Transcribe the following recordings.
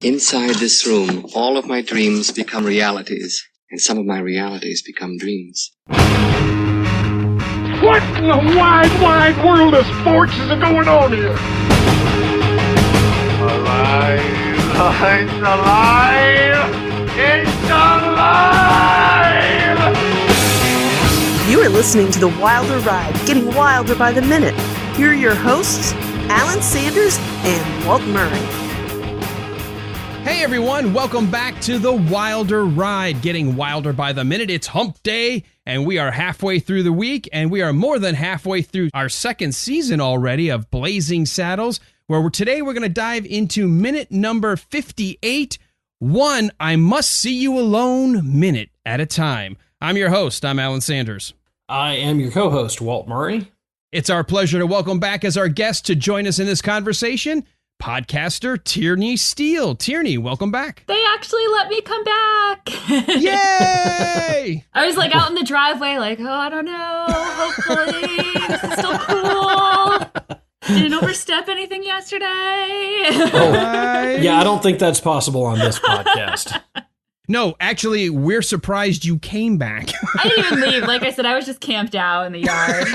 Inside this room, all of my dreams become realities, and some of my realities become dreams. What in the wide, wide world of sports is going on here? Alive! It's alive! It's alive! You are listening to The Wilder Ride, getting wilder by the minute. Here are your hosts, Alan Sanders and Walt Murray. Hey everyone, welcome back to The Wilder Ride, getting wilder by the minute. It's hump day, and we are halfway through the week, and we are more than halfway through our second season already of Blazing Saddles, where today we're going to dive into minute number 58, one I Must See You Alone minute at a time. I'm your host, I'm Alan Sanders. I am your co-host, Walt Murray. It's our pleasure to welcome back as our guest to join us in this conversation, podcaster Tierney Steele. Tierney, welcome back. They actually let me come back. Yay! I was like out in the driveway like, oh, I don't know. Hopefully this is still cool. Didn't overstep anything yesterday. Yeah, I don't think that's possible on this podcast. No, actually, we're surprised you came back. I didn't even leave. Like I said, I was just camped out in the yard.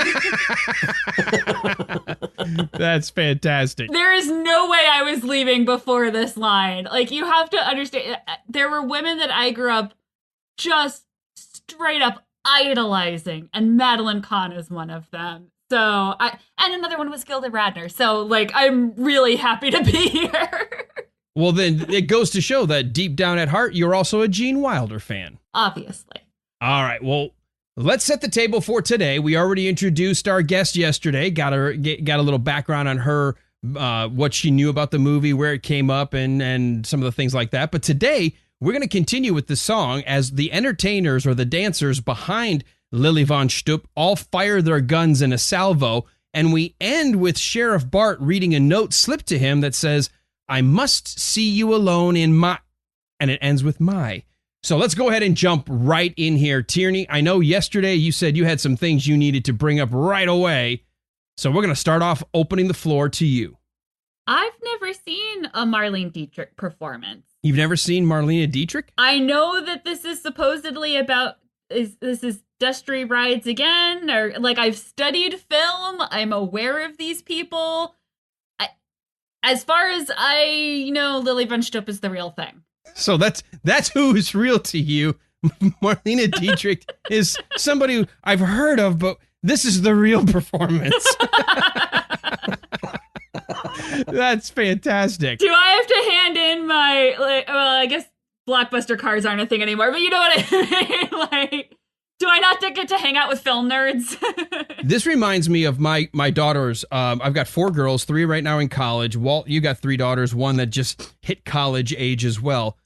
That's fantastic. There is no way I was leaving before this line. Like, you have to understand, there were women that I grew up just straight up idolizing, and Madeline Kahn is one of them. So, and another one was Gilda Radner. So, like, I'm really happy to be here. Well, then it goes to show that deep down at heart, you're also a Gene Wilder fan. Obviously. All right. Well, let's set the table for today. We already introduced our guest yesterday, got a little background on her, what she knew about the movie, where it came up, and some of the things like that. But today, we're going to continue with the song as the entertainers or the dancers behind Lili von Shtupp all fire their guns in a salvo. And we end with Sheriff Bart reading a note slipped to him that says, I must see you alone in my, and it ends with my. So let's go ahead and jump right in here. Tierney, I know yesterday you said you had some things you needed to bring up right away. So we're going to start off opening the floor to you. I've never seen a Marlene Dietrich performance. You've never seen Marlene Dietrich? I know that this is supposedly about, this is Dusty Rides Again, or like I've studied film. I'm aware of these people. As far as I know, Lili von Shtupp is the real thing. So that's who's real to you. Marlene Dietrich is somebody who I've heard of, but this is the real performance. That's fantastic. Do I have to hand in my, well, I guess Blockbuster cards aren't a thing anymore, but you know what I mean? Like, do I not get to hang out with film nerds? This reminds me of my daughters. I've got 4 girls, 3 right now in college. Walt, you got 3 daughters, 1 that just hit college age as well.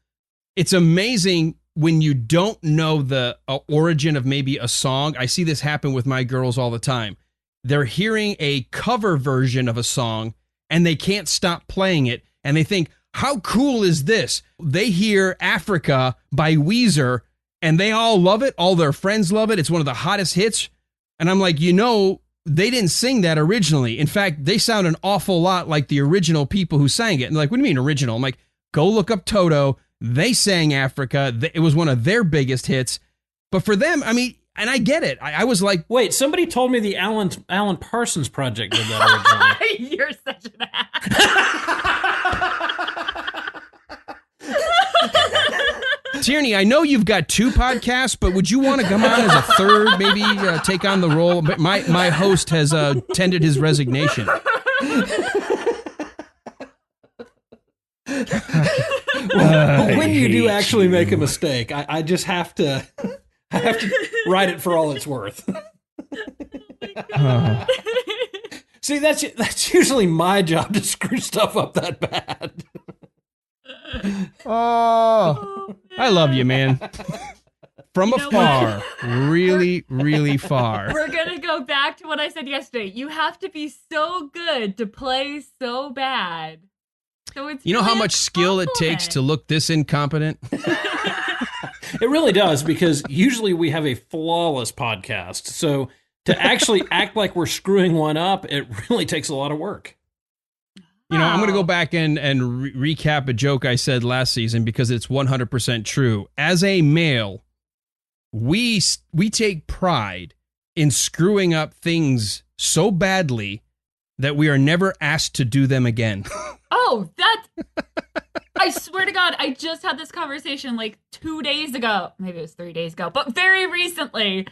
It's amazing when you don't know the origin of maybe a song. I see this happen with my girls all the time. They're hearing a cover version of a song, and they can't stop playing it, and they think, how cool is this? They hear Africa by Weezer, and they all love it. All their friends love it. It's one of the hottest hits. And I'm like, they didn't sing that originally. In fact, they sound an awful lot like the original people who sang it. And like, what do you mean original? I'm like, go look up Toto. They sang Africa. It was one of their biggest hits. But for them, I mean, and I get it. I was like, wait, somebody told me the Alan Parsons Project did that originally. You're such an ass. Tierney, I know you've got 2 podcasts, but would you want to come on as a third, maybe take on the role? But my host has tendered his resignation. When you do actually make a mistake, I just have to write it for all it's worth. See, that's usually my job to screw stuff up that bad. Oh, I love you, man. From afar, really, really far. We're going to go back to what I said yesterday. You have to be so good to play so bad. So it's you know how much skill it takes to look this incompetent? It really does, because usually we have a flawless podcast. So to actually act like we're screwing one up, it really takes a lot of work. You know, I'm going to go Wow. back and recap a joke I said last season because it's 100% true. As a male, we take pride in screwing up things so badly that we are never asked to do them again. Oh, I swear to God, I just had this conversation like 2 days ago. Maybe it was 3 days ago, but very recently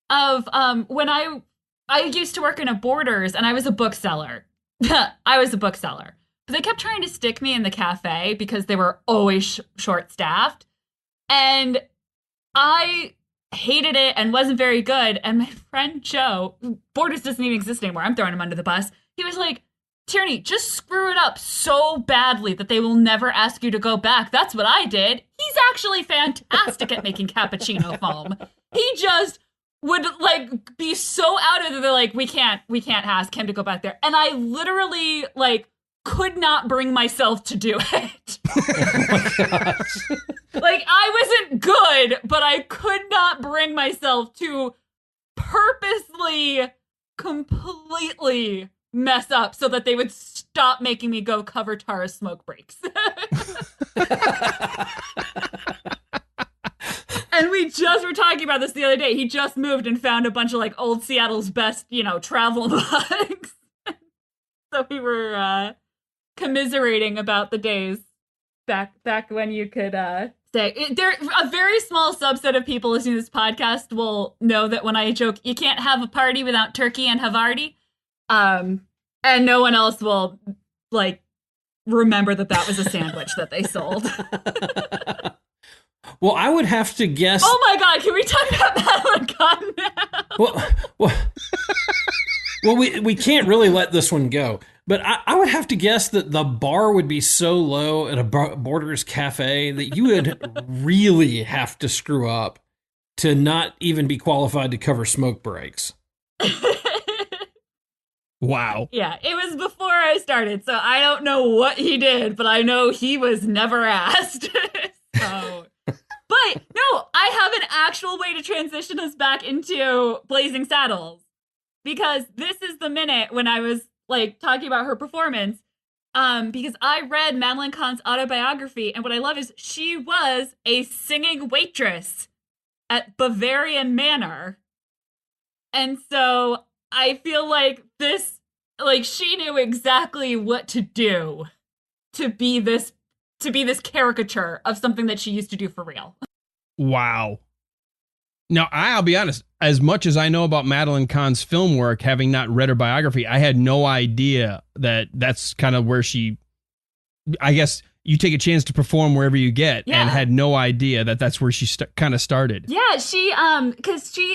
of when I used to work in a Borders and I was a bookseller. I was a bookseller. But they kept trying to stick me in the cafe because they were always short-staffed. And I hated it and wasn't very good. And my friend Joe, Borders doesn't even exist anymore. I'm throwing him under the bus. He was like, Tierney, just screw it up so badly that they will never ask you to go back. That's what I did. He's actually fantastic at making cappuccino foam. He just would like be so out of it. They're like, we can't ask him to go back there. And I literally like could not bring myself to do it. Oh my gosh. Like I wasn't good, but I could not bring myself to purposely, completely mess up so that they would stop making me go cover Tara's smoke breaks. And we just were talking about this the other day. He just moved and found a bunch of like old Seattle's best, travel mugs. So we were commiserating about the days back when you could say there. A very small subset of people listening to this podcast will know that when I joke, you can't have a party without turkey and Havarti. And no one else will like remember that was a sandwich that they sold. Well, I would have to guess. Oh my God, can we talk about Madeline Kahn now? Well, we can't really let this one go. But I would have to guess that the bar would be so low at a Borders cafe that you would really have to screw up to not even be qualified to cover smoke breaks. Wow. Yeah, it was before I started, so I don't know what he did, but I know he was never asked. But no, I have an actual way to transition us back into Blazing Saddles, because this is the minute when I was like talking about her performance, because I read Madeline Kahn's autobiography, and what I love is she was a singing waitress at Bavarian Manor, and so I feel like this, like she knew exactly what to do to be this caricature of something that she used to do for real. Wow. Now, I'll be honest, as much as I know about Madeline Kahn's film work, having not read her biography, I had no idea that that's kind of where I guess you take a chance to perform wherever you get, and had no idea that that's where she kind of started. Yeah,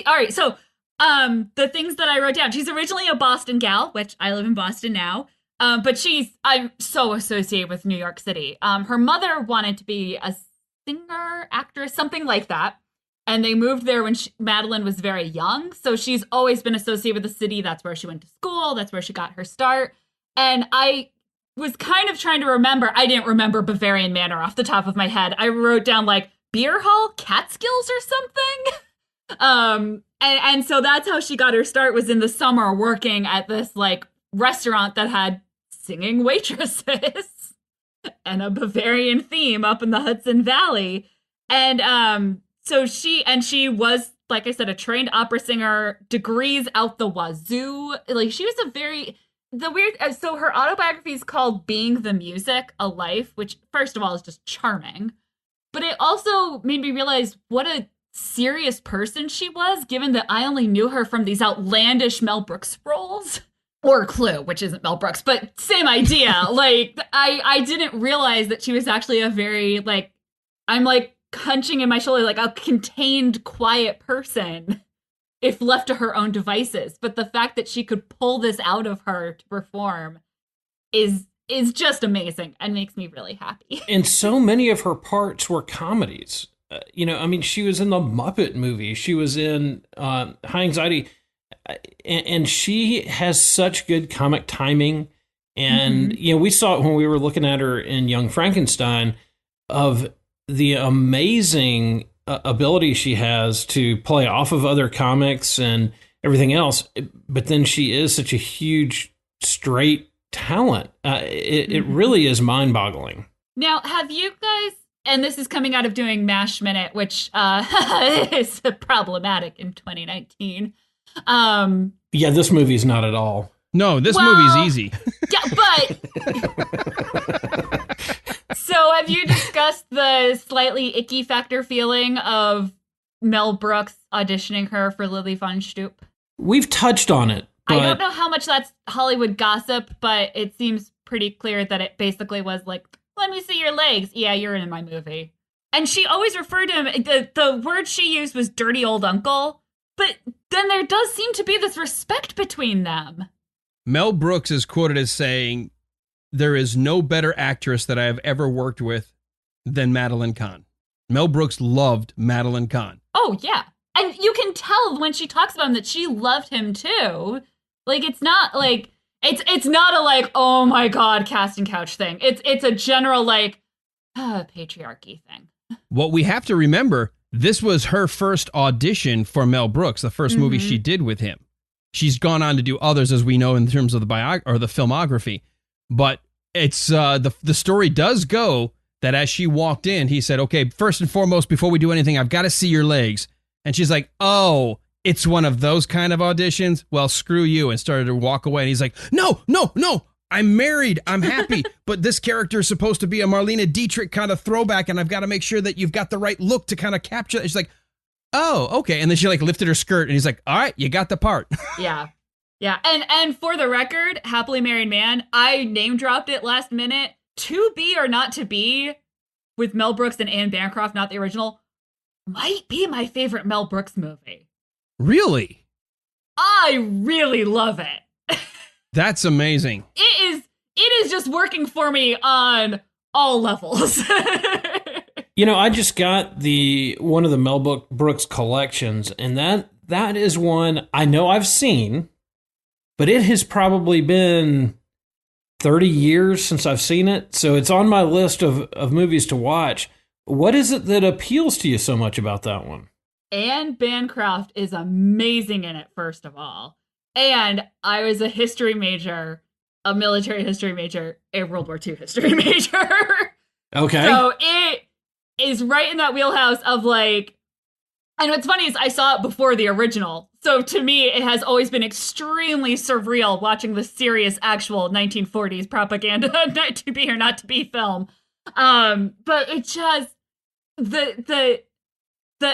all right, so the things that I wrote down, she's originally a Boston gal, which I live in Boston now. But I'm so associated with New York City. Her mother wanted to be a singer, actress, something like that. And they moved there when Madeline was very young. So she's always been associated with the city. That's where she went to school. That's where she got her start. And I was kind of trying to remember. I didn't remember Bavarian Manor off the top of my head. I wrote down like Beer Hall Catskills or something. And so that's how she got her start, was in the summer working at this like restaurant that had singing waitresses and a Bavarian theme up in the Hudson Valley. And so she was, like I said, a trained opera singer, degrees out the wazoo. Like she was so her autobiography is called Being the Music, A Life, which first of all is just charming. But it also made me realize what a serious person she was, given that I only knew her from these outlandish Mel Brooks roles. Or Clue, which isn't Mel Brooks, but same idea. Like, I didn't realize that she was actually a very, like, I'm like hunching in my shoulder, like a contained, quiet person if left to her own devices. But the fact that she could pull this out of her to perform is just amazing and makes me really happy. And so many of her parts were comedies. She was in the Muppet movie. She was in High Anxiety. And she has such good comic timing. And, we saw it when we were looking at her in Young Frankenstein, of the amazing ability she has to play off of other comics and everything else. But then she is such a huge, straight talent. It really is mind-boggling. Now, have you guys, and this is coming out of doing MASH Minute, which is problematic in 2019. Yeah, this movie's not at all. No, this movie's easy. Yeah, but so have you discussed the slightly icky factor feeling of Mel Brooks auditioning her for Lili von Shtupp? We've touched on it. I don't know how much that's Hollywood gossip, but it seems pretty clear that it basically was like, let me see your legs. Yeah, you're in my movie. And she always referred to him, the word she used was dirty old uncle, but then there does seem to be this respect between them. Mel Brooks is quoted as saying, there is no better actress that I have ever worked with than Madeline Kahn. Mel Brooks loved Madeline Kahn. Oh, yeah. And you can tell when she talks about him that she loved him too. Like, it's not like, it's not a like, oh my God, casting couch thing. It's a general like, patriarchy thing. What we have to remember, this was her first audition for Mel Brooks, the first movie she did with him. She's gone on to do others, as we know, in terms of the filmography. But it's the story does go that as she walked in, he said, okay, first and foremost, before we do anything, I've got to see your legs. And she's like, oh, it's one of those kind of auditions? Well, screw you, and started to walk away. And he's like, no, I'm married. I'm happy. But this character is supposed to be a Marlene Dietrich kind of throwback, and I've got to make sure that you've got the right look to kind of capture it. She's like, oh, okay. And then she like lifted her skirt, and he's like, all right, you got the part. Yeah. Yeah. And for the record, Happily Married Man, I name dropped it last minute. To Be or Not to Be with Mel Brooks and Anne Bancroft, not the original, might be my favorite Mel Brooks movie. Really? I really love it. That's amazing. It is just working for me on all levels. You know, I just got one of the Mel Brooks collections, and that is one I know I've seen, but it has probably been 30 years since I've seen it, so it's on my list of movies to watch. What is it that appeals to you so much about that one? Anne Bancroft is amazing in it, first of all. And I was a history major, a military history major, a World War II history major. Okay. So it is right in that wheelhouse of like, and what's funny is I saw it before the original. So to me, it has always been extremely surreal watching the serious actual 1940s propaganda, not to be or not to be film. But it just, the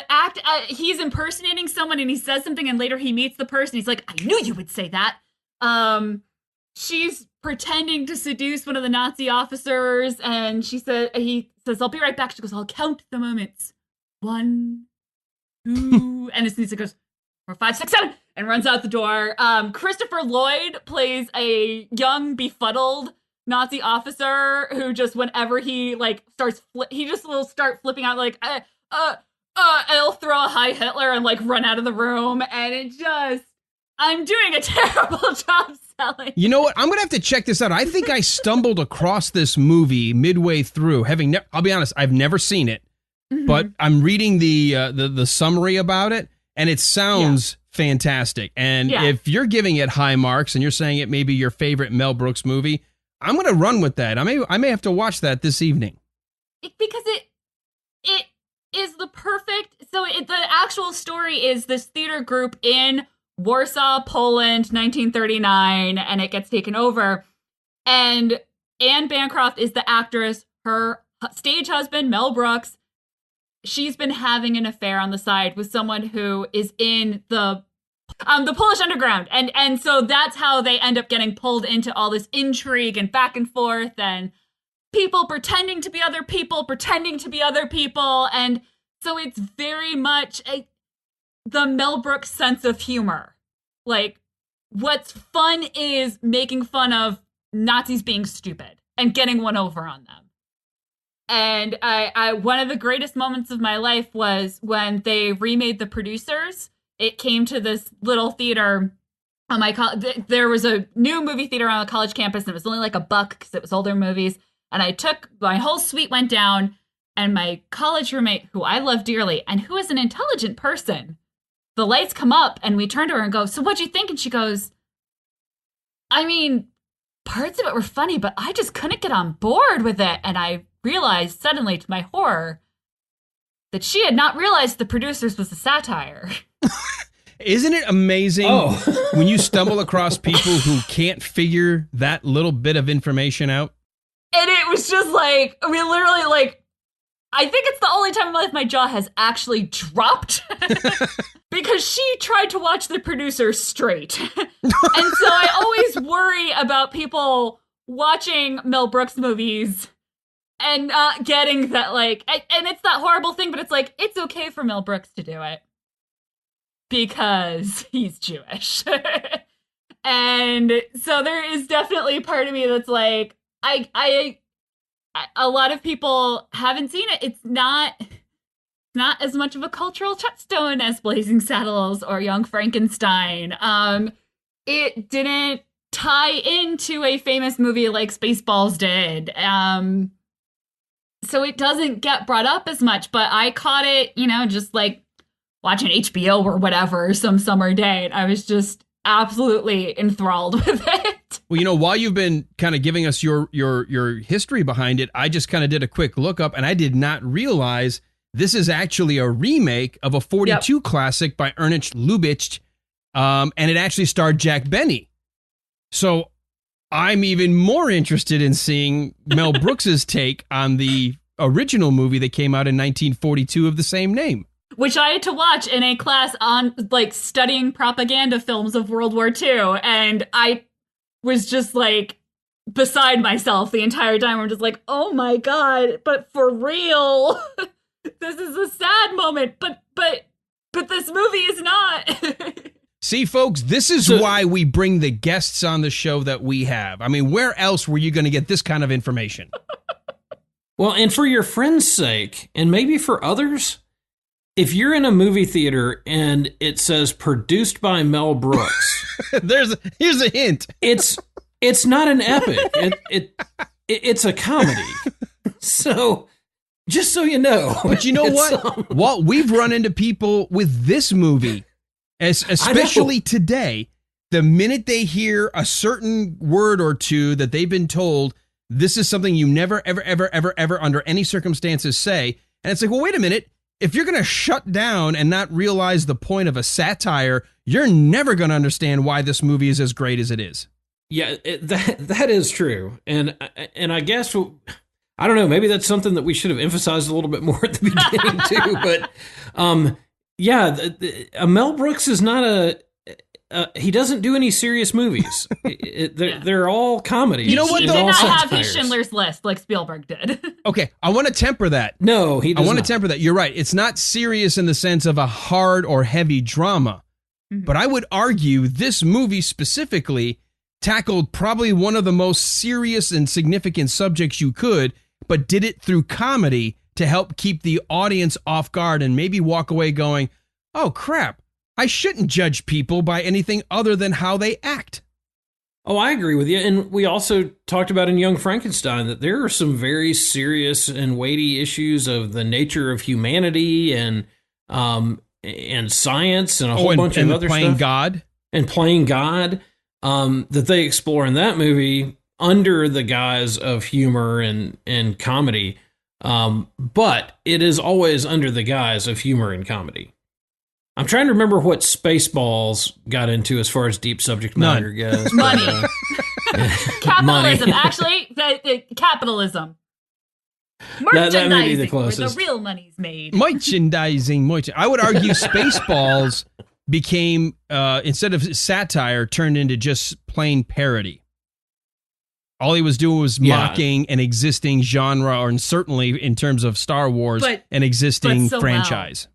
act, he's impersonating someone and he says something and later he meets the person. He's like, I knew you would say that. She's pretending to seduce one of the Nazi officers and he says, I'll be right back. She goes, I'll count the moments. 1, 2, and as soon as it goes, 4, 5, 6, 7, and runs out the door. Christopher Lloyd plays a young, befuddled Nazi officer who just, whenever he like starts, he just will start flipping out like, and he'll throw a Heil Hitler and like run out of the room. And it just, I'm doing a terrible job selling. You know what? I'm going to have to check this out. I think I stumbled across this movie midway through, I'll be honest, I've never seen it, but I'm reading the summary about it, and it sounds fantastic. And if you're giving it high marks and you're saying it may be your favorite Mel Brooks movie, I'm going to run with that. I may have to watch that this evening. Because it is the perfect, the actual story is this theater group in Warsaw, Poland, 1939, and it gets taken over. And Anne Bancroft is the actress. Her stage husband, Mel Brooks, she's been having an affair on the side with someone who is in the Polish underground. And so that's how they end up getting pulled into all this intrigue and back and forth and people pretending to be other people. And so it's very much the Mel Brooks sense of humor. Like, what's fun is making fun of Nazis being stupid and getting one over on them. And I one of the greatest moments of my life was when they remade The Producers. It came to this little theater on my college. There was a new movie theater on the college campus, and it was only like $1 because it was older movies. And I took, my whole suite went down, and my college roommate, who I love dearly, and who is an intelligent person, the lights come up, and we turn to her and go, so what'd you think? And she goes, I mean, parts of it were funny, but I just couldn't get on board with it. And I realized suddenly, to my horror, that she had not realized the producers was a satire. Isn't it amazing when you stumble across people who can't figure that little bit of information out? And it was just like, I mean, literally, like, I think it's the only time in my life my jaw has actually dropped because she tried to watch the producer straight. And so I always worry about people watching Mel Brooks movies and not getting that, like, and it's that horrible thing, but it's like, it's okay for Mel Brooks to do it because he's Jewish. And so there is definitely part of me that's like, a lot of people haven't seen it. It's not as much of a cultural touchstone as Blazing Saddles or Young Frankenstein. It didn't tie into a famous movie like Spaceballs did. So it doesn't get brought up as much, but I caught it, just like watching HBO or whatever some summer day. And I was just absolutely enthralled with it. Well, while you've been kind of giving us your history behind it, I just kind of did a quick look up, and I did not realize this is actually a remake of a 42 classic by Ernest Lubitsch, and it actually starred Jack Benny. So I'm even more interested in seeing Mel Brooks's take on the original movie that came out in 1942 of the same name. Which I had to watch in a class on, like, studying propaganda films of World War II, and I was just like beside myself the entire time. I'm just like, oh my God, but for real, this is a sad moment, but this movie is not. See, folks, this is why we bring the guests on the show that we have. I mean, where else were you going to get this kind of information? Well, and for your friends' sake, and maybe for others, if you're in a movie theater and it says produced by Mel Brooks, here's a hint. It's not an epic. It's a comedy. So just so you know. But you know what? Walt, we've run into people with this movie, especially today. The minute they hear a certain word or two that they've been told, this is something you never, ever, ever, ever, ever under any circumstances say. And it's like, well, wait a minute. If you're going to shut down and not realize the point of a satire, you're never going to understand why this movie is as great as it is. Yeah, that is true. And I guess, I don't know, maybe that's something that we should have emphasized a little bit more at the beginning too. But Mel Brooks is not he doesn't do any serious movies. They're all comedies. You know what? He did not have his Schindler's List like Spielberg did. Okay, I want to temper that. No, he does I want not. to temper that. You're right. It's not serious in the sense of a hard or heavy drama. Mm-hmm. But I would argue this movie specifically tackled probably one of the most serious and significant subjects you could, but did it through comedy to help keep the audience off guard and maybe walk away going, oh, crap. I shouldn't judge people by anything other than how they act. Oh, I agree with you. And we also talked about in Young Frankenstein that there are some very serious and weighty issues of the nature of humanity and science and a whole bunch of other playing stuff. God. And playing God that they explore in that movie under the guise of humor and comedy. But it is always under the guise of humor and comedy. I'm trying to remember what Spaceballs got into as far as deep subject matter goes. Money. Capitalism. Actually, capitalism. Merchandising, that may be the closest. where the real money's made. Merchandising. I would argue Spaceballs became, instead of satire, turned into just plain parody. All he was doing was mocking an existing genre, or certainly in terms of Star Wars, an existing franchise. Well.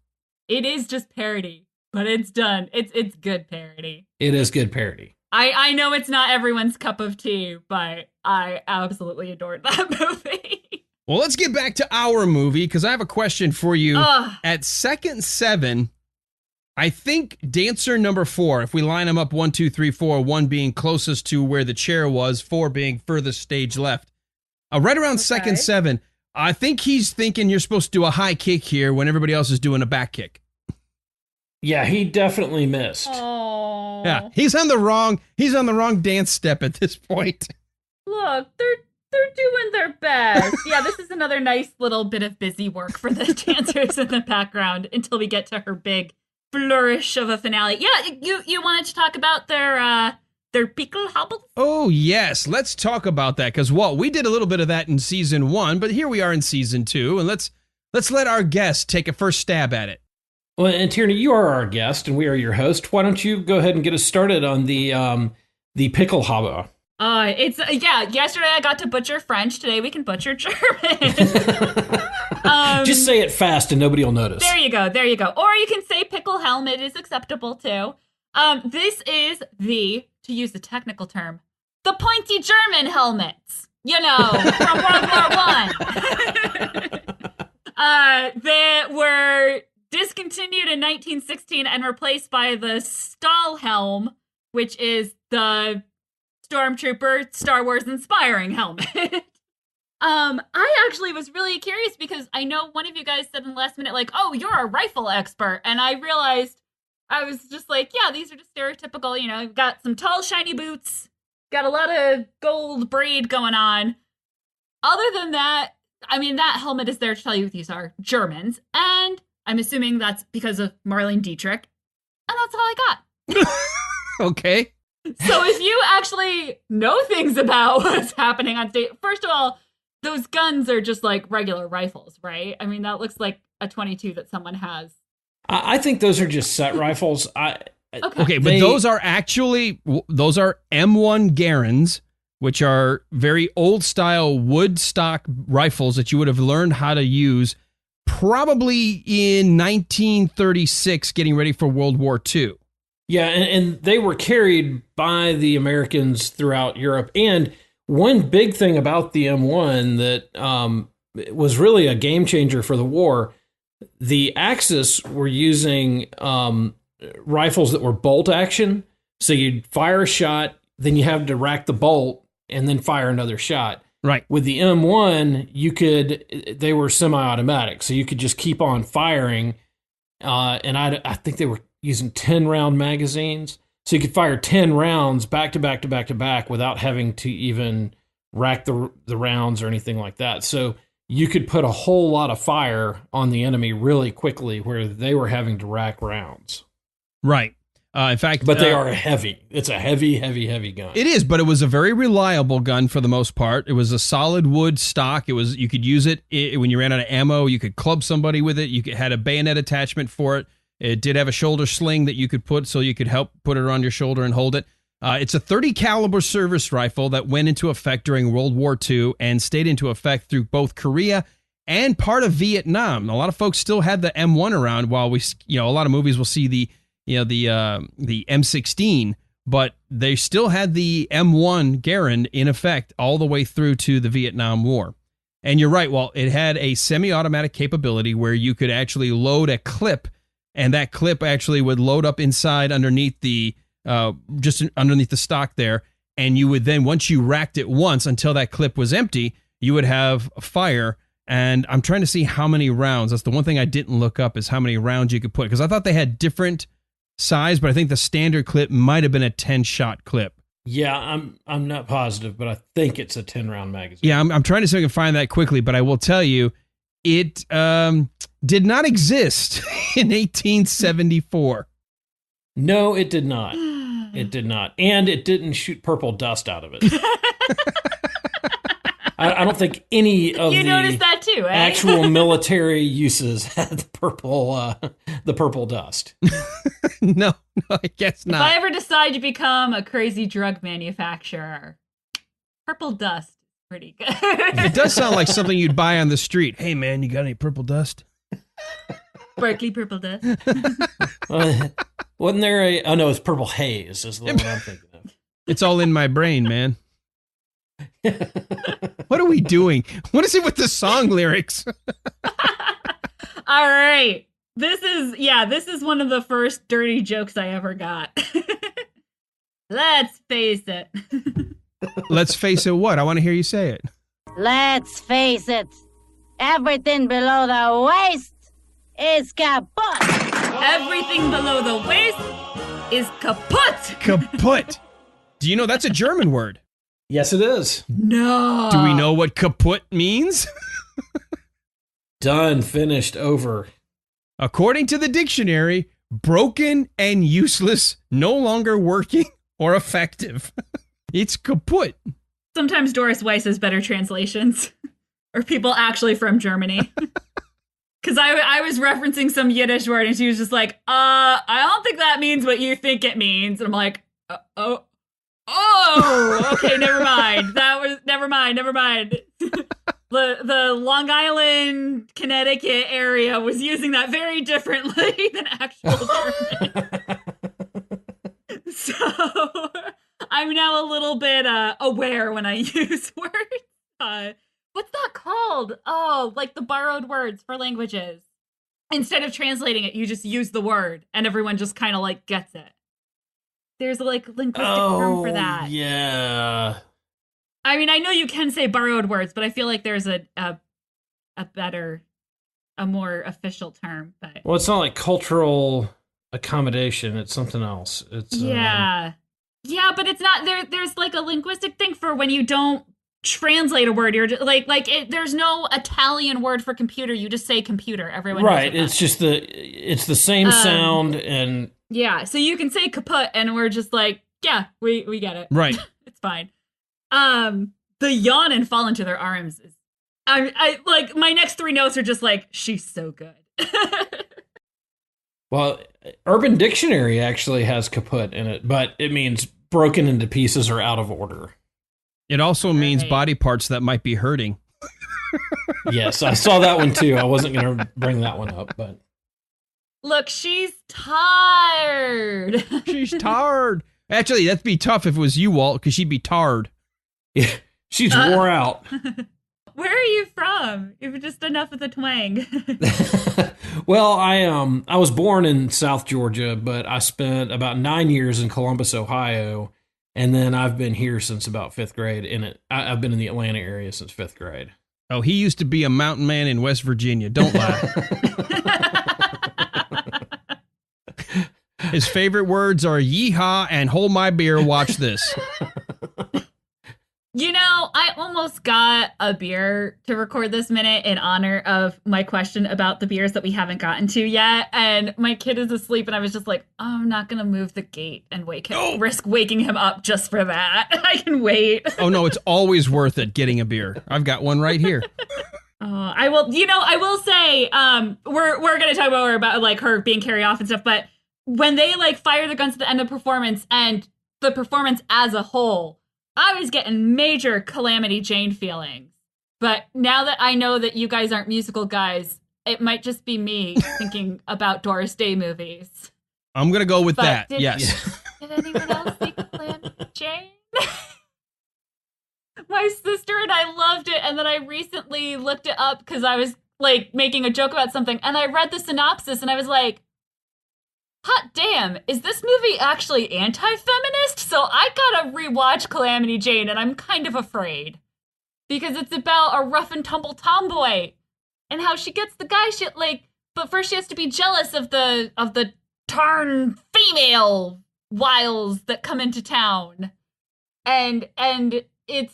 It is just parody, but it's done. It's good parody. It is good parody. I know it's not everyone's cup of tea, but I absolutely adored that movie. Well, let's get back to our movie, because I have a question for you. At second 7, I think dancer number 4, if we line them up 1, 2, 3, 4, 1 being closest to where the chair was, 4 being furthest stage left. Right around second 7, I think he's thinking you're supposed to do a high kick here when everybody else is doing a back kick. Yeah, he definitely missed. Oh. Yeah, he's on the wrong dance step at this point. Look, they're doing their best. Yeah, this is another nice little bit of busy work for the dancers in the background until we get to her big flourish of a finale. Yeah, you wanted to talk about their pickle hobbles? Oh, yes. Let's talk about that because, Walt, we did a little bit of that in season 1, but here we are in season 2, and let's let our guest take a first stab at it. Well, and Tierney, you are our guest, and we are your host. Why don't you go ahead and get us started on the pickle hobble? Yesterday I got to butcher French. Today we can butcher German. Just say it fast and nobody will notice. There you go. Or you can say pickle helmet is acceptable too. This is to use the technical term, the pointy German helmets. You know, from World War I. They were discontinued in 1916 and replaced by the Stahlhelm, which is the Stormtrooper Star Wars inspiring helmet. I actually was really curious because I know one of you guys said in the last minute, like, oh, you're a rifle expert. And I realized I was just like, yeah, these are just stereotypical, you know, you've got some tall, shiny boots, got a lot of gold braid going on. Other than that, I mean, that helmet is there to tell you these are Germans. And I'm assuming that's because of Marlene Dietrich. And that's all I got. Okay. So if you actually know things about what's happening on stage, first of all, those guns are just like regular rifles, right? I mean, that looks like a 22 that someone has. I think those are just set rifles. Okay, but those are M1 Garens, which are very old style wood stock rifles that you would have learned how to use probably in 1936, getting ready for World War II. Yeah, and they were carried by the Americans throughout Europe. And one big thing about the M1 that was really a game changer for the war, the Axis were using rifles that were bolt action. So you'd fire a shot, then you have to rack the bolt, and then fire another shot. Right. With the M1, they were semi-automatic, so you could just keep on firing. And I think they were using 10-round magazines. So you could fire 10 rounds back to back to back to back without having to even rack the rounds or anything like that. So you could put a whole lot of fire on the enemy really quickly where they were having to rack rounds. Right. In fact, but they are heavy. It's a heavy, heavy, heavy gun. It is, but it was a very reliable gun for the most part. It was a solid wood stock. You could use it when you ran out of ammo. You could club somebody with it. Had a bayonet attachment for it. It did have a shoulder sling that you could put, so you could help put it on your shoulder and hold it. It's a .30 caliber service rifle that went into effect during World War II and stayed into effect through both Korea and part of Vietnam. A lot of folks still had the M1 around, while a lot of movies will see the M16, but they still had the M1 Garand in effect all the way through to the Vietnam War. And you're right, well, it had a semi-automatic capability where you could actually load a clip, and that clip actually would load up inside underneath just underneath the stock there, and you would then, once you racked it once until that clip was empty, you would have fire. And I'm trying to see how many rounds. That's the one thing I didn't look up, is how many rounds you could put, because I thought they had different size, but I think the standard clip might have been a 10-shot clip. Yeah, I'm not positive, but I think it's a 10-round magazine. Yeah, I'm trying to see if I can find that quickly, but I will tell you, it did not exist in 1874. No, it did not. It did not. And it didn't shoot purple dust out of it. I don't think any of you noticed that too, eh? Actual military uses had the purple dust. No, I guess not. If I ever decide to become a crazy drug manufacturer, purple dust is pretty good. It does sound like something you'd buy on the street. Hey, man, you got any purple dust? Berkeley purple dust. Wasn't there oh no, it's purple haze is the one I'm thinking of. It's all in my brain, man. What are we doing? What is it with the song lyrics? All right. This is one of the first dirty jokes I ever got. Let's face it. Let's face it what? I want to hear you say it. Let's face it. Everything below the waist is kaput. Everything below the waist is kaput. Kaput. Do you know that's a German word? Yes, it is. No. Do we know what kaput means? Done, finished, over. According to the dictionary, broken and useless, no longer working or effective. It's kaput. Sometimes Doris Weiss has better translations. Or people actually from Germany. Because I was referencing some Yiddish word and she was just like, I don't think that means what you think it means. And I'm like, oh, okay, never mind. Never mind. The Long Island, Connecticut area was using that very differently than actual German. So I'm now a little bit aware when I use words. What's that called? Oh, like the borrowed words for languages. Instead of translating it, you just use the word and everyone just kind of like gets it. There's a like linguistic term for that. Yeah. I mean, I know you can say borrowed words, but I feel like there's a better, a more official term. But Well, it's not like cultural accommodation. It's something else. It's yeah, but it's not there. There's like a linguistic thing for when you don't translate a word. You're just, there's no Italian word for computer. You just say computer. Everyone right. knows It's just the same sound and yeah. So you can say kaput, and we're just like, yeah, we get it. Right. It's fine. The yawn and fall into their arms is, I like my next three notes are just like, she's so good. Well, Urban Dictionary actually has kaput in it, but it means broken into pieces or out of order. It also means Right. body parts that might be hurting. Yes, I saw that one too. I wasn't going to bring that one up, but Look, she's tired. She's tired. Actually, that'd be tough if it was you, Walt, because she'd be tarred. yeah, she's wore out. Where are you from? If just enough of the twang. Well, I was born in South Georgia, but I spent about 9 years in Columbus, Ohio, and then I've been here since about fifth grade. I've been in the Atlanta area since fifth grade. Oh, he used to be a mountain man in West Virginia. Don't lie. His favorite words are yeehaw and hold my beer, watch this. You know, I almost got a beer to record this minute in honor of my question about the beers that we haven't gotten to yet. And my kid is asleep, and I was just like, oh, I'm not going to move the gate and risk waking him up just for that. I can wait. Oh, no, it's always worth it getting a beer. I've got one right here. I will say, we're going to talk about like her being carried off and stuff, but when they like fire the guns at the end of the performance and the performance as a whole, I was getting major Calamity Jane feelings. But now that I know that you guys aren't musical guys, it might just be me thinking about Doris Day movies. I'm going to go with But that. did- Yes. Did anyone else see Calamity Jane? My sister and I loved it, and then I recently looked it up because I was like making a joke about something, and I read the synopsis and I was like, hot damn, is this movie actually anti-feminist? So I gotta rewatch Calamity Jane, and I'm kind of afraid. Because it's about a rough and tumble tomboy, and how she gets the guy shit, like, but first she has to be jealous of the tarn female wiles that come into town. And it's,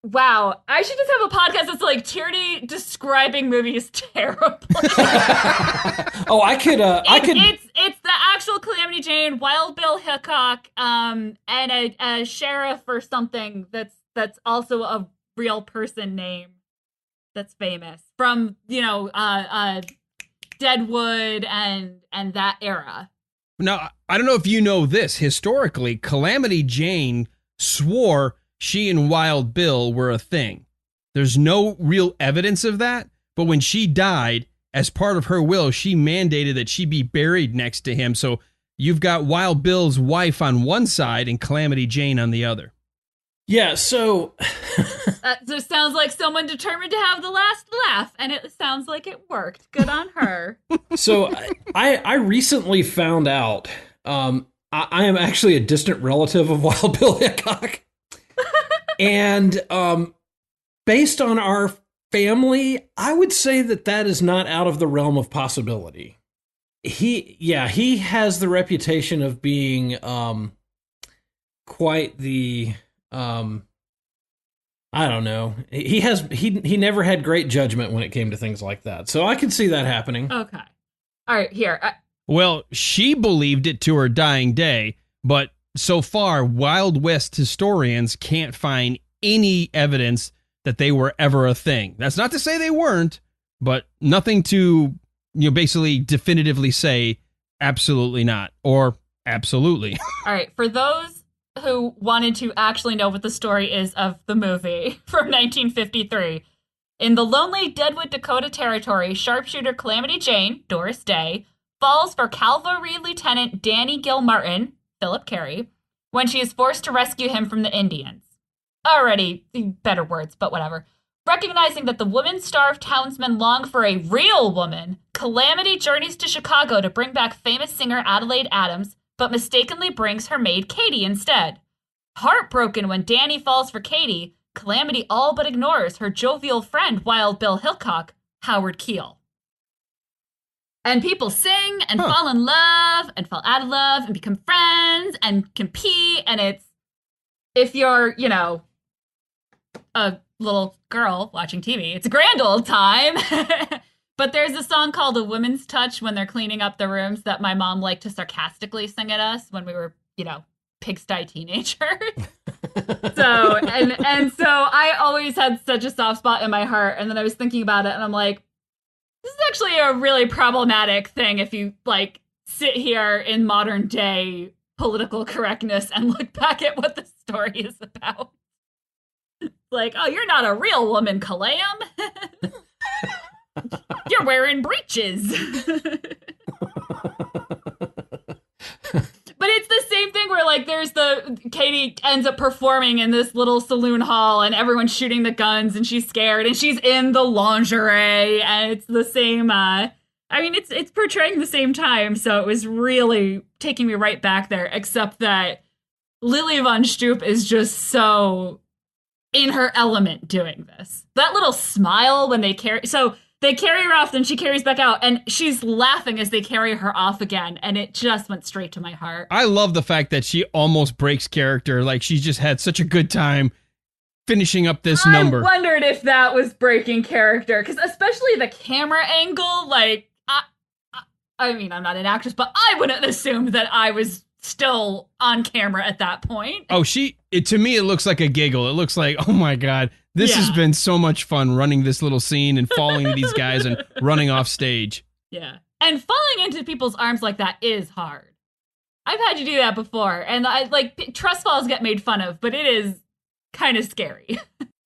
wow, I should just have a podcast that's like Tierney describing movies terribly. Oh, I could. It's the actual Calamity Jane, Wild Bill Hickok, and a sheriff or something that's also a real person name that's famous from Deadwood and that era. Now, I don't know if you know this. Historically, Calamity Jane swore she and Wild Bill were a thing. There's no real evidence of that, but when she died, as part of her will, she mandated that she be buried next to him. So you've got Wild Bill's wife on one side and Calamity Jane on the other. Yeah, so That just sounds like someone determined to have the last laugh, and it sounds like it worked. Good on her. So I recently found out I am actually a distant relative of Wild Bill Hickok. And based on our family, I would say that is not out of the realm of possibility. He has the reputation of being quite the I don't know. He never had great judgment when it came to things like that. So I can see that happening. Okay. All right, here. Well, she believed it to her dying day, but so far, Wild West historians can't find any evidence that they were ever a thing. That's not to say they weren't, but nothing to, basically definitively say absolutely not or absolutely. All right, for those who wanted to actually know what the story is of the movie from 1953, in the lonely Deadwood, Dakota territory, sharpshooter Calamity Jane, Doris Day, falls for Cavalry Lieutenant Danny Gilmartin, Philip Carey, when she is forced to rescue him from the Indians. Already better words, but whatever. Recognizing that the woman-starved townsmen long for a real woman, Calamity journeys to Chicago to bring back famous singer Adelaide Adams, but mistakenly brings her maid Katie instead. Heartbroken when Danny falls for Katie, Calamity all but ignores her jovial friend Wild Bill Hickok, Howard Keel. And people sing and fall in love and fall out of love and become friends and compete. And it's, if you're, a little girl watching TV, it's a grand old time. But there's a song called A Woman's Touch when they're cleaning up the rooms that my mom liked to sarcastically sing at us when we were, pigsty teenagers. So, and so I always had such a soft spot in my heart. And then I was thinking about it and I'm like, this is actually a really problematic thing if you, sit here in modern day political correctness and look back at what the story is about. Like, oh, you're not a real woman, Calam. You're wearing breeches. But it's the same thing where, there's Katie ends up performing in this little saloon hall and everyone's shooting the guns and she's scared and she's in the lingerie and it's the same, it's portraying the same time. So it was really taking me right back there, except that Lili von Shtupp is just so in her element doing this. That little smile when they carry her off, then she carries back out, and she's laughing as they carry her off again, and it just went straight to my heart. I love the fact that she almost breaks character. She's just had such a good time finishing up this number. I wondered if that was breaking character, because especially the camera angle, I'm not an actress, but I wouldn't assume that I was still on camera at that point. Oh, to me, it looks like a giggle. It looks like, oh my God, this has been so much fun running this little scene and falling these guys and running off stage. Yeah. And falling into people's arms like that is hard. I've had to do that before. And trust falls get made fun of, but it is kind of scary.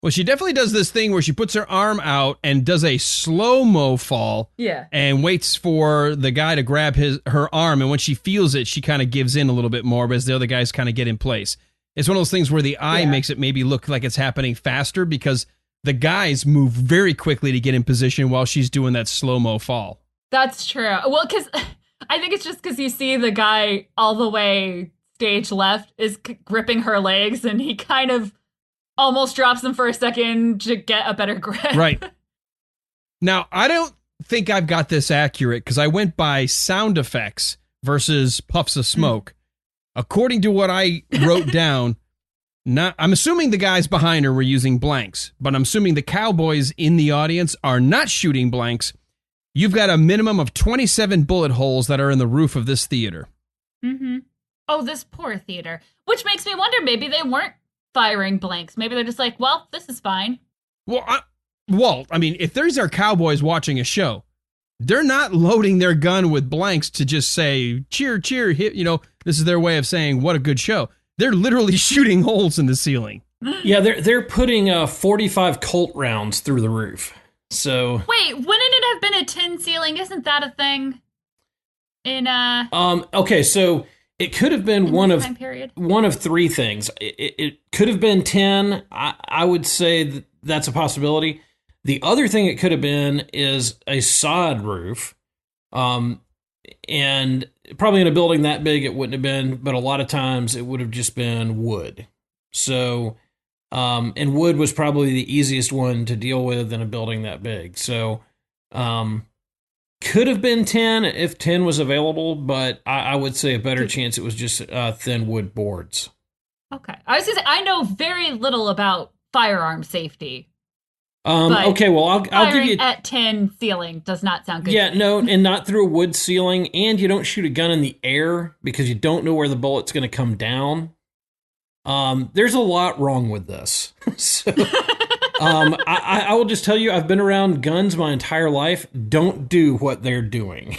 Well, she definitely does this thing where she puts her arm out and does a slow-mo fall. Yeah. And waits for the guy to grab her arm. And when she feels it, she kind of gives in a little bit more, but as the other guys kind of get in place. It's one of those things where the eye makes it maybe look like it's happening faster because the guys move very quickly to get in position while she's doing that slow-mo fall. That's true. Well, because I think it's just because you see the guy all the way stage left is gripping her legs and he kind of almost drops them for a second to get a better grip. Right. Now, I don't think I've got this accurate because I went by sound effects versus puffs of smoke. According to what I wrote down, I'm assuming the guys behind her were using blanks, but I'm assuming the cowboys in the audience are not shooting blanks. You've got a minimum of 27 bullet holes that are in the roof of this theater. Mm-hmm. Oh, this poor theater. Which makes me wonder, maybe they weren't firing blanks. Maybe they're just like, well, this is fine. Well, Walt, if these are cowboys watching a show, they're not loading their gun with blanks to just say, cheer, cheer, hit, this is their way of saying, what a good show. They're literally shooting holes in the ceiling. Yeah, they're putting 45 Colt rounds through the roof. So wait, wouldn't it have been a tin ceiling? Isn't that a thing? Okay, so it could have been one of three things. It could have been 10. I would say that's a possibility. The other thing it could have been is a sod roof. And probably in a building that big, it wouldn't have been, but a lot of times it would have just been wood. So, and wood was probably the easiest one to deal with in a building that big. So, could have been 10 if 10 was available, but I would say a better chance it was just thin wood boards. Okay. I was going to say, I know very little about firearm safety. Okay, well, I'll give you at tin ceiling does not sound good. Yeah, no, and not through a wood ceiling, and you don't shoot a gun in the air because you don't know where the bullet's going to come down. There's a lot wrong with this. So, I will just tell you, I've been around guns my entire life. Don't do what they're doing.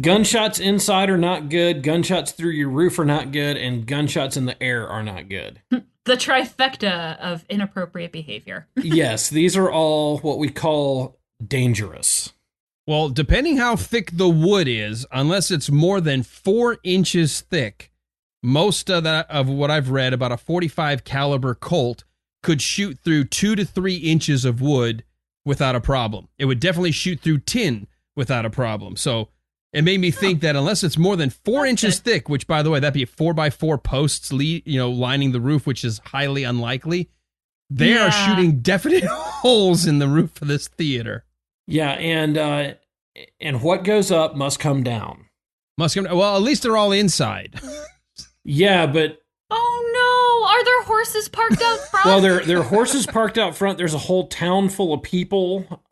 Gunshots inside are not good. Gunshots through your roof are not good, and gunshots in the air are not good. The trifecta of inappropriate behavior. Yes, these are all what we call dangerous. Well, depending how thick the wood is, unless it's more than 4 inches thick, most of what I've read about a 45 caliber Colt could shoot through 2 to 3 inches of wood without a problem. It would definitely shoot through tin without a problem. So it made me think that unless it's more than 4 inches thick, which, by the way, that'd be 4x4 posts, lining the roof, which is highly unlikely. They are shooting definite holes in the roof of this theater. Yeah, and what goes up must come down. Well, at least they're all inside. Yeah, but oh no, are there horses parked out front? Well, there are horses parked out front. There's a whole town full of people.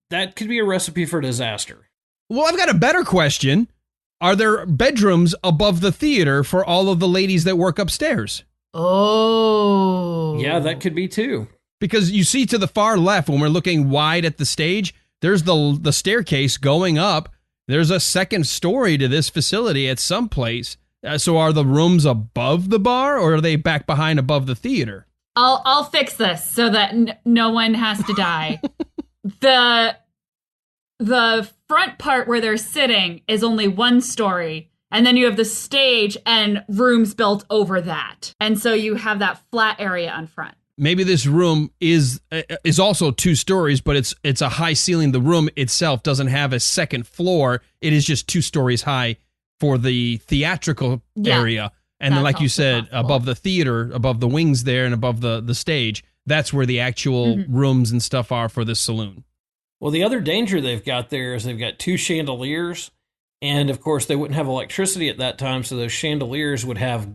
That could be a recipe for disaster. Well, I've got a better question. Are there bedrooms above the theater for all of the ladies that work upstairs? Oh. Yeah, that could be too. Because you see to the far left, when we're looking wide at the stage, there's the staircase going up. There's a second story to this facility at some place. So are the rooms above the bar, or are they back behind above the theater? I'll fix this so that no one has to die. The front part where they're sitting is only 1 story, and then you have the stage and rooms built over that. And so you have that flat area on front. Maybe this room is also 2 stories, but it's a high ceiling. The room itself doesn't have a second floor. It is just 2 stories high for the theatrical area. And then, like you said, above the theater, above the wings there and above the stage, that's where the actual rooms and stuff are for this saloon. Well, the other danger they've got there is they've got 2 chandeliers, and of course they wouldn't have electricity at that time, so those chandeliers would have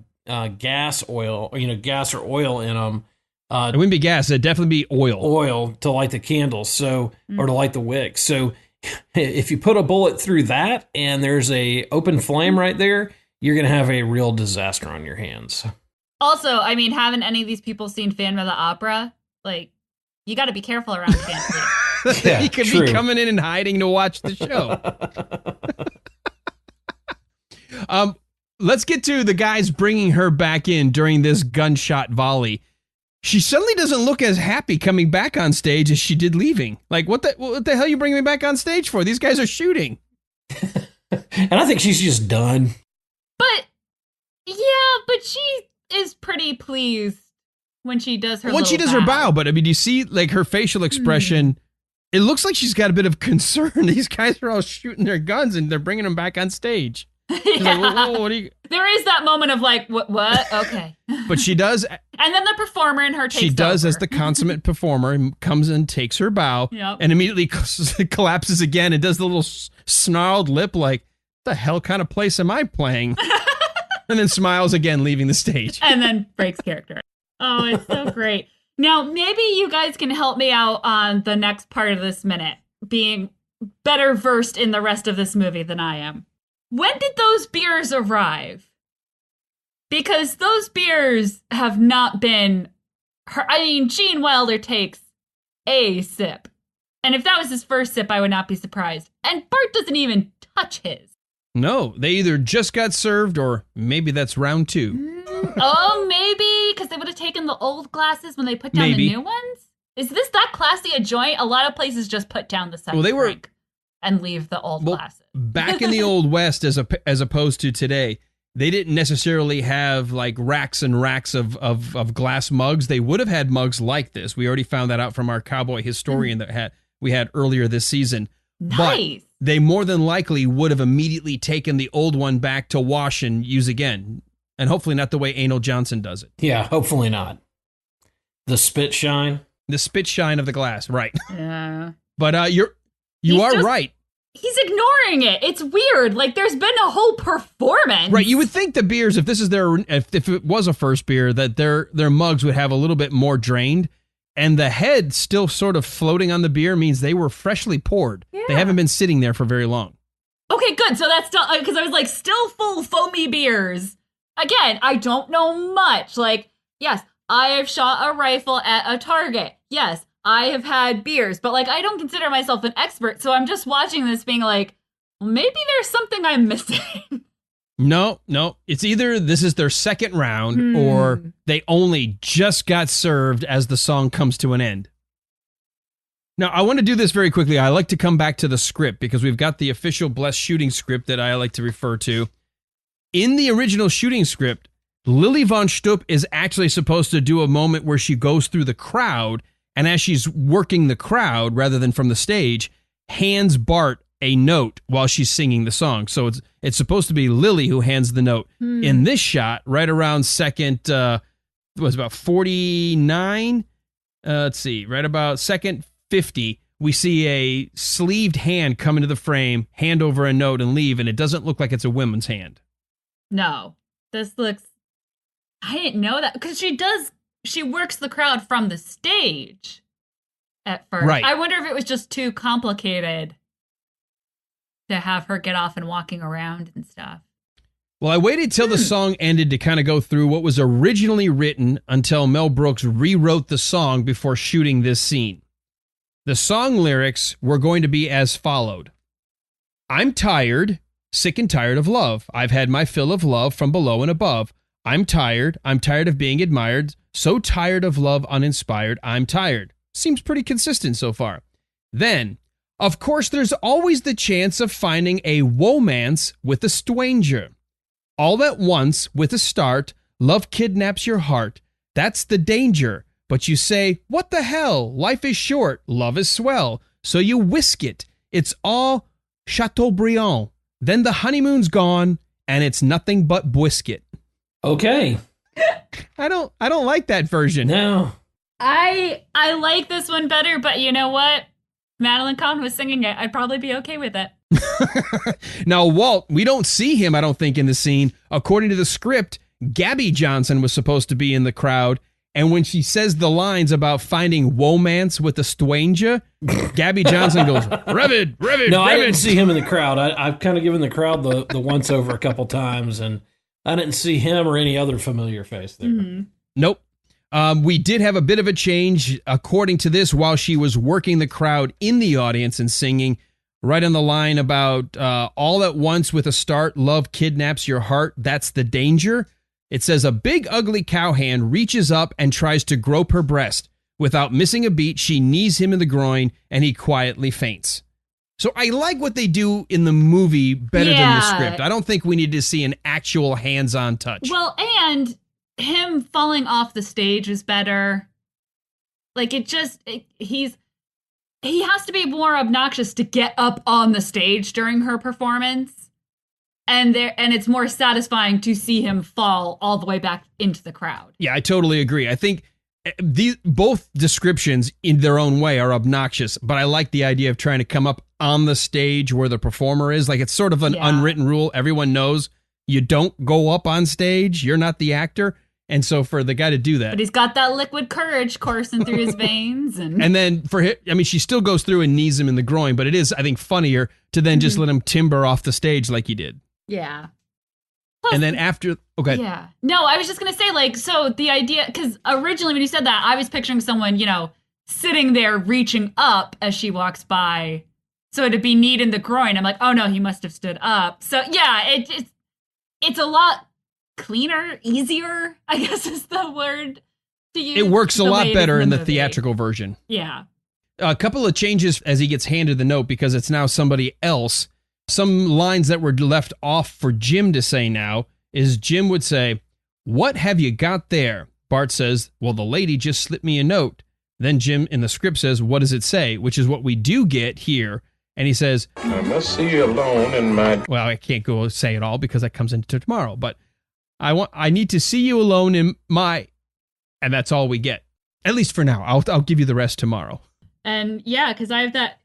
gas or oil in them. It wouldn't be gas; it'd definitely be oil. Oil to light the candles, or to light the wicks. So, if you put a bullet through that, and there's a open flame right there, you're going to have a real disaster on your hands. Also, I mean, haven't any of these people seen Phantom of the Opera? Like, you got to be careful around chandeliers. Yeah, he could be coming in and hiding to watch the show. Let's get to the guys bringing her back in during this gunshot volley. She suddenly doesn't look as happy coming back on stage as she did leaving. Like, what the hell are you bringing me back on stage for? These guys are shooting. And I think she's just done. But she is pretty pleased when she does her her bow. But I mean, you see like her facial expression. It looks like she's got a bit of concern. These guys are all shooting their guns and they're bringing them back on stage. She's like, whoa, what are you? There is that moment of like, what? Okay. But she does. And then the performer in her takes She does over. as the consummate performer, comes and takes her bow and immediately collapses again and does the little snarled lip like, the hell kind of place am I playing? And then smiles again, leaving the stage. And then breaks character. Oh, it's so great. Now, maybe you guys can help me out on the next part of this minute, being better versed in the rest of this movie than I am. When did those beers arrive? Because those beers have not been... Gene Wilder takes a sip. And if that was his first sip, I would not be surprised. And Bart doesn't even touch his. No, they either just got served or maybe that's round 2. Oh, maybe, because they would have taken the old glasses when they put down the new ones? Is this that classy a joint? A lot of places just put down the second drink and leave the old glasses. Back in the Old West, as opposed to today, they didn't necessarily have like racks and racks of glass mugs. They would have had mugs like this. We already found that out from our cowboy historian that we had earlier this season. Nice. But they more than likely would have immediately taken the old one back to wash and use again. And hopefully not the way Anal Johnson does it. Yeah, hopefully not. The spit shine. The spit shine of the glass, right. Yeah. But you are right. he's ignoring it. It's weird. Like, there's been a whole performance. Right. You would think the beers, if it was a first beer, that their mugs would have a little bit more drained. And the head still sort of floating on the beer means they were freshly poured. Yeah. They haven't been sitting there for very long. Okay, good. So that's still, because I was like, still full foamy beers. Again, I don't know much. Like, yes, I have shot a rifle at a target. Yes, I have had beers, but like, I don't consider myself an expert. So I'm just watching this being like, well, maybe there's something I'm missing. No. It's either this is their second round or they only just got served as the song comes to an end. Now, I want to do this very quickly. I like to come back to the script because we've got the official Blessed Shooting script that I like to refer to. In the original shooting script, Lili von Shtupp is actually supposed to do a moment where she goes through the crowd, and as she's working the crowd rather than from the stage, hands Bart a note while she's singing the song. So it's supposed to be Lily who hands the note. In this shot, right around second, it was about 49. Let's see, right about second 50, we see a sleeved hand come into the frame, hand over a note and leave, and it doesn't look like it's a woman's hand. No, this looks, I didn't know that, because she works the crowd from the stage at first. Right. I wonder if it was just too complicated to have her get off and walking around and stuff. Well, I waited till the song ended to kind of go through what was originally written until Mel Brooks rewrote the song before shooting this scene. The song lyrics were going to be as followed. I'm tired, sick and tired of love. I've had my fill of love from below and above. I'm tired of being admired. So tired of love uninspired. I'm tired. Seems pretty consistent so far. Then, of course, there's always the chance of finding a womance with a stranger. All at once, with a start, love kidnaps your heart. That's the danger. But you say, what the hell? Life is short. Love is swell. So you whisk it. It's all Chateaubriand. Then the honeymoon's gone, and it's nothing but brisket. Okay. I don't like that version. No. I like this one better, but you know what? Madeline Kahn was singing it. I'd probably be okay with it. Now, Walt, we don't see him, I don't think, in the scene. According to the script, Gabby Johnson was supposed to be in the crowd, and when she says the lines about finding womance with a stranger, Gabby Johnson goes, Revid. No, I didn't see him in the crowd. I've kind of given the crowd the once over a couple times, and I didn't see him or any other familiar face there. Mm-hmm. Nope. We did have a bit of a change, according to this, while she was working the crowd in the audience and singing, right on the line about all at once with a start, love kidnaps your heart, that's the danger. It says a big ugly cowhand reaches up and tries to grope her breast. Without missing a beat, she knees him in the groin and he quietly faints. So I like what they do in the movie better than the script. I don't think we need to see an actual hands-on touch. Well, and him falling off the stage is better. Like, he has to be more obnoxious to get up on the stage during her performance. And it's more satisfying to see him fall all the way back into the crowd. Yeah, I totally agree. I think both descriptions in their own way are obnoxious, but I like the idea of trying to come up on the stage where the performer is. Like, it's sort of an unwritten rule. Everyone knows you don't go up on stage. You're not the actor. And so for the guy to do that. But he's got that liquid courage coursing through his veins. And then for him, I mean, she still goes through and knees him in the groin, but it is, I think, funnier to then just let him timber off the stage like he did. Yeah. Plus, and then after, okay. Yeah. No, I was just going to say, like, so the idea, because originally when you said that, I was picturing someone, sitting there reaching up as she walks by. So to be kneed in the groin, I'm like, oh no, he must have stood up. So yeah, it's a lot cleaner, easier, I guess is the word to use. It works a lot better in the theatrical version. Yeah. A couple of changes as he gets handed the note because it's now somebody else. Some lines that were left off for Jim to say now is Jim would say, what have you got there? Bart says, well, the lady just slipped me a note. Then Jim in the script says, what does it say? Which is what we do get here. And he says, I must see you alone in my... Well, I can't go say it all because that comes into tomorrow. But I need to see you alone in my... And that's all we get. At least for now. I'll give you the rest tomorrow. And yeah, because I have that...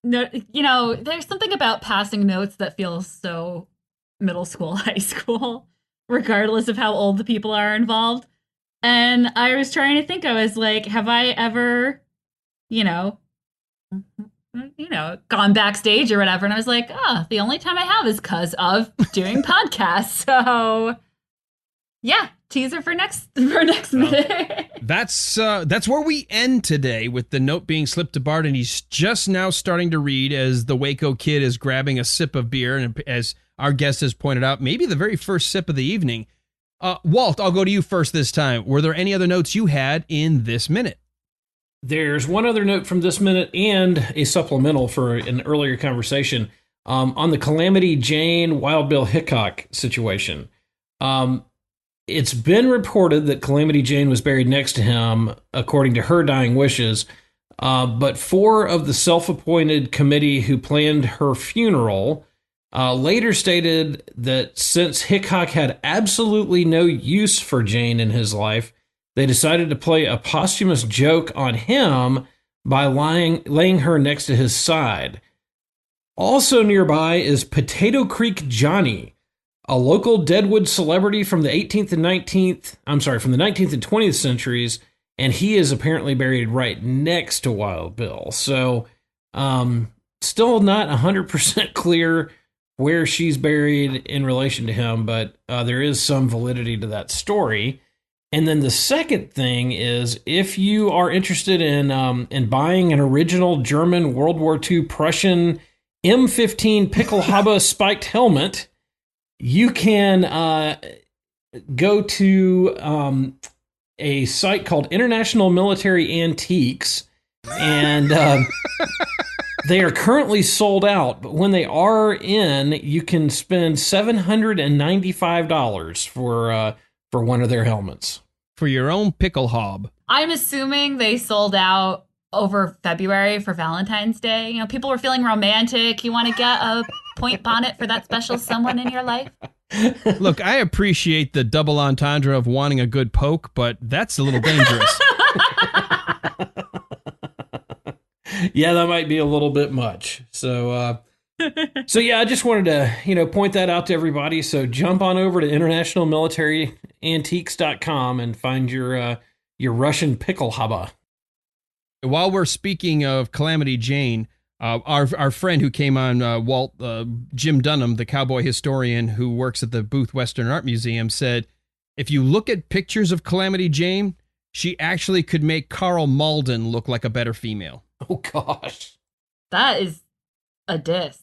no, there's something about passing notes that feels so middle school, high school, regardless of how old the people are involved. And I was trying to think, I was like, have I ever, gone backstage or whatever? And I was like, the only time I have is because of doing podcasts. So yeah, teaser for next minute. That's where we end today, with the note being slipped to Bart, and he's just now starting to read as the Waco kid is grabbing a sip of beer, and as our guest has pointed out, maybe the very first sip of the evening. Walt, I'll go to you first this time. Were there any other notes you had in this minute? There's one other note from this minute and a supplemental for an earlier conversation on the Calamity Jane Wild Bill Hickok situation. It's been reported that Calamity Jane was buried next to him, according to her dying wishes. But 4 of the self-appointed committee who planned her funeral later stated that since Hickok had absolutely no use for Jane in his life, they decided to play a posthumous joke on him by laying her next to his side. Also nearby is Potato Creek Johnny, a local Deadwood celebrity from the 19th and 20th centuries, and he is apparently buried right next to Wild Bill. So, still not 100% clear where she's buried in relation to him, but there is some validity to that story. And then the second thing is, if you are interested in buying an original German World War II Prussian M15 Pickelhaube spiked helmet, you can go to a site called International Military Antiques, and they are currently sold out. But when they are in, you can spend $795 for one of their helmets. For your own pickle hob. I'm assuming they sold out over February for Valentine's Day. People were feeling romantic. You want to get a point bonnet for that special someone in your life? Look, I appreciate the double entendre of wanting a good poke, but that's a little dangerous. Yeah, that might be a little bit much. So yeah, I just wanted to, point that out to everybody. So jump on over to internationalmilitaryantiques.com and find your Russian pickle haba. While we're speaking of Calamity Jane, our friend who came on, Walt, Jim Dunham, the cowboy historian who works at the Booth Western Art Museum, said, if you look at pictures of Calamity Jane, she actually could make Carl Malden look like a better female. Oh, gosh. That is a diss.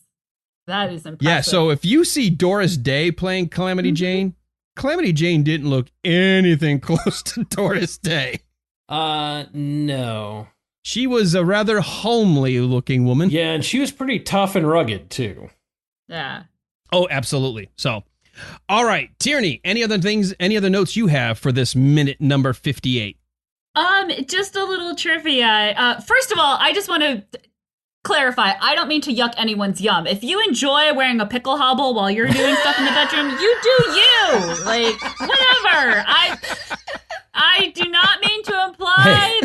That is impressive. Yeah, so if you see Doris Day playing Calamity Jane, Calamity Jane didn't look anything close to Doris Day. No. She was a rather homely looking woman. Yeah, and she was pretty tough and rugged, too. Yeah. Oh, absolutely. So, all right, Tierney, any other notes you have for this minute number 58? Just a little trivia. First of all, I just want to clarify, I don't mean to yuck anyone's yum. If you enjoy wearing a pickle hobble while you're doing stuff in the bedroom, you do you. Like, whatever. I do not mean to imply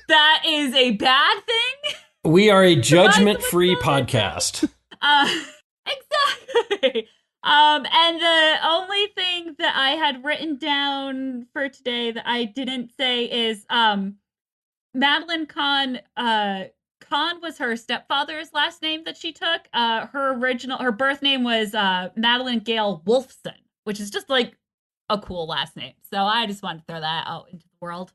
that is a bad thing. We are a judgment-free podcast. Exactly. And the only thing that I had written down for today that I didn't say is Madeline Kahn. Kahn was her stepfather's last name that she took. Her birth name was Madeline Gale Wolfson, which is just like a cool last name. So I just wanted to throw that out into the world.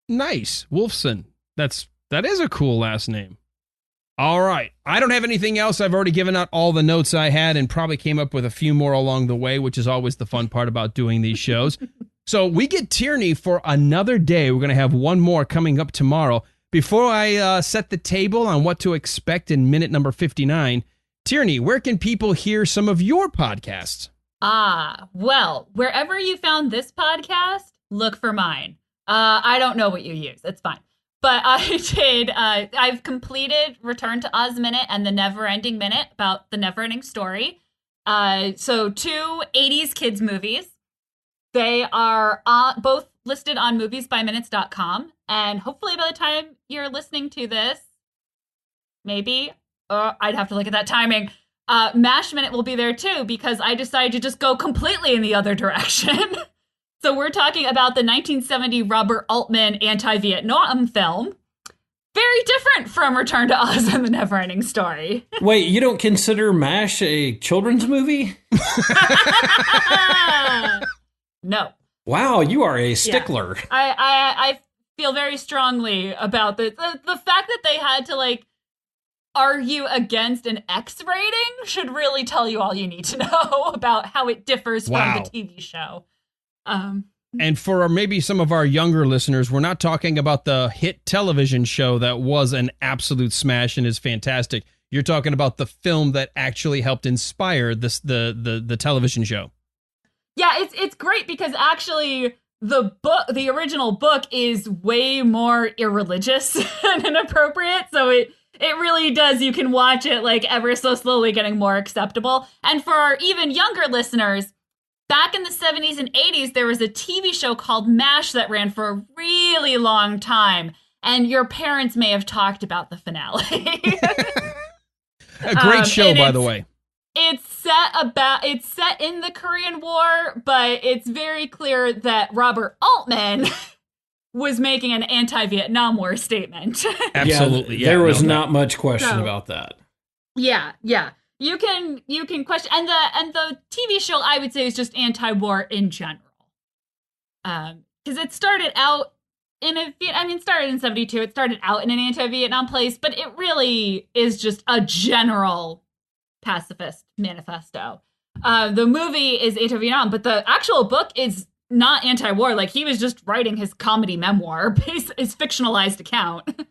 Nice. Wolfson. That is a cool last name. All right. I don't have anything else. I've already given out all the notes I had and probably came up with a few more along the way, which is always the fun part about doing these shows. So we get Tierney for another day. We're going to have one more coming up tomorrow. Before I set the table on what to expect in minute number 59, Tierney, where can people hear some of your podcasts? Well, wherever you found this podcast, look for mine. I don't know what you use. It's fine. But I've completed Return to Oz Minute and the NeverEnding Minute about the NeverEnding story. So 2 80s kids movies. They are both listed on moviesbyminutes.com. And hopefully by the time you're listening to this, maybe. I'd have to look at that timing. MASH Minute will be there too, because I decided to just go completely in the other direction. So we're talking about the 1970 Robert Altman anti-Vietnam film. Very different from Return to Oz and the NeverEnding Story. Wait, you don't consider MASH a children's movie? No. Wow, you are a stickler. Yeah. I feel very strongly about the fact that they had to like argue against an X rating should really tell you all you need to know about how it differs from the TV show. And for maybe some of our younger listeners, we're not talking about the hit television show that was an absolute smash and is fantastic. You're talking about the film that actually helped inspire the television show. Yeah, it's great because actually the original book is way more irreligious and inappropriate. So it really does. You can watch it like ever so slowly getting more acceptable. And for our even younger listeners, back in the 70s and 80s, there was a TV show called MASH that ran for a really long time. And your parents may have talked about the finale. A great show, by the way. It's set in the Korean War, but it's very clear that Robert Altman was making an anti-Vietnam War statement. Absolutely. Yeah, there was not much question about that. Yeah. You can question, and the TV show I would say is just anti-war in general, because it started out started in 72. It started out in an anti-Vietnam place, but it really is just a general pacifist manifesto. The movie is anti-Vietnam, but the actual book is not anti-war. Like, he was just writing his comedy memoir, his fictionalized account.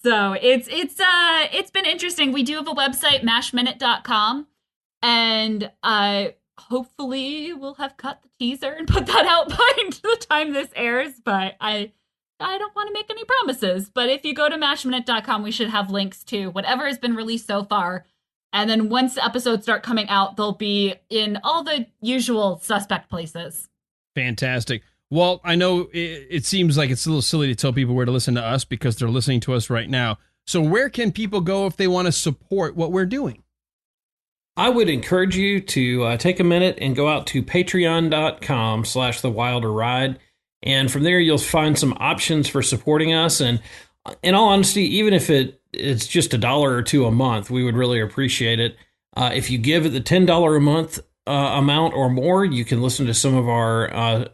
So it's been interesting. We do have a website, mashminute.com, and hopefully we'll have cut the teaser and put that out by the time this airs, but I don't want to make any promises. But if you go to mashminute.com, we should have links to whatever has been released so far. And then once the episodes start coming out, they'll be in all the usual suspect places. Fantastic. Well, I know it seems like it's a little silly to tell people where to listen to us because they're listening to us right now. So where can people go if they want to support what we're doing? I would encourage you to take a minute and go out to patreon.com/thewilderride. And from there, you'll find some options for supporting us. And in all honesty, even if it's just $1 or $2 a month, we would really appreciate it. If you give at the $10 a month amount or more, you can listen to some of our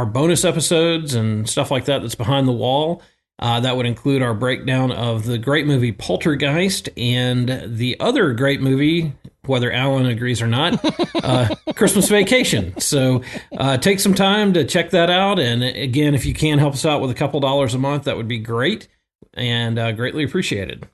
bonus episodes and stuff like that that's behind the wall. That would include our breakdown of the great movie Poltergeist and the other great movie, whether Alan agrees or not, Christmas Vacation. So take some time to check that out. And again, if you can help us out with a couple dollars a month, that would be great and greatly appreciated.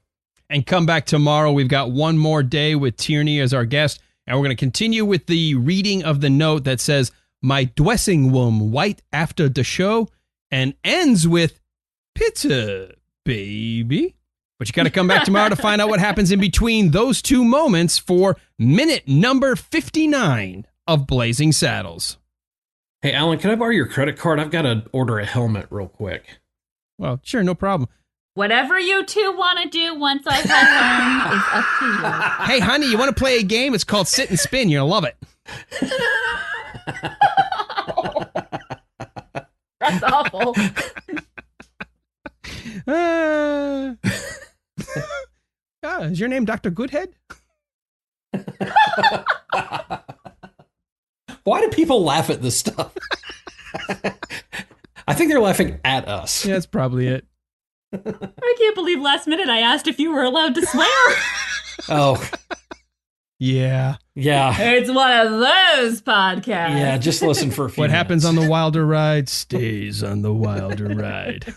And come back tomorrow. We've got one more day with Tierney as our guest. And we're going to continue with the reading of the note that says, "My dressing room white after the show," and ends with "Pizza, baby." But you got to come back tomorrow to find out what happens in between those two moments for minute number 59 of Blazing Saddles. Hey, Alan, can I borrow your credit card? I've got to order a helmet real quick. Well, sure, no problem. Whatever you two want to do once I head home is up to you. Hey, honey, you want to play a game? It's called Sit and Spin. You're going to love it. That's awful. Is your name Dr. Goodhead? Why do people laugh at this stuff? I think they're laughing at us. Yeah, that's probably it. I can't believe last minute I asked if you were allowed to swear. Oh. Yeah. It's one of those podcasts. Yeah, just listen for a few What minutes. happens on the Wilder ride stays on the Wilder ride.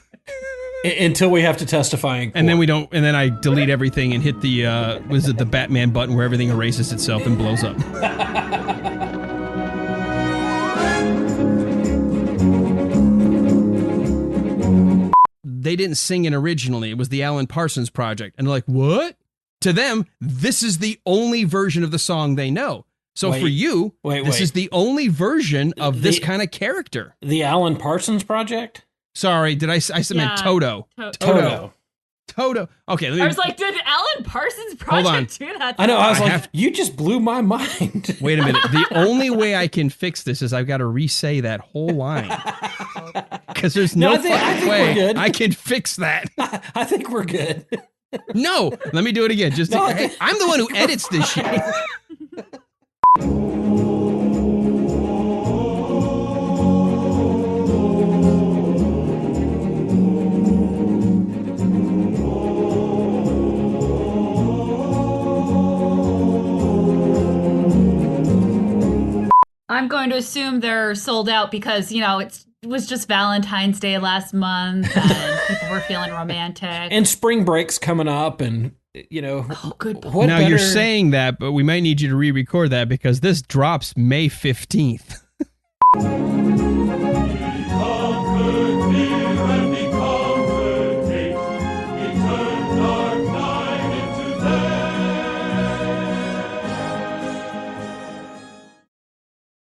Until we have to testify in court. And then we don't, and then I delete everything and hit the, the Batman button where everything erases itself and blows up. They didn't sing it originally. It was the Alan Parsons Project. And they're like, what? To them, this is the only version of the song they know. So for you, this is the only version of this kind of character. The Alan Parsons Project? Sorry, I meant Toto. Toto. Toto. Okay, let me. I was like, did Alan Parsons Hold on. Project do that? I know. I was I like, have- you just blew my mind. Wait a minute. The only way I can fix this is I've got to re-say that whole line because there's no I think fucking we're way good. I can fix that. I think we're good. No, let me do it again. Just No, hey, I'm the one who edits this shit. I'm going to assume they're sold out because, it was just Valentine's Day last month and people were feeling romantic. And spring break's coming up, and oh, good point. what Now better? you're saying that, but we might need you to re-record that because this drops May 15th.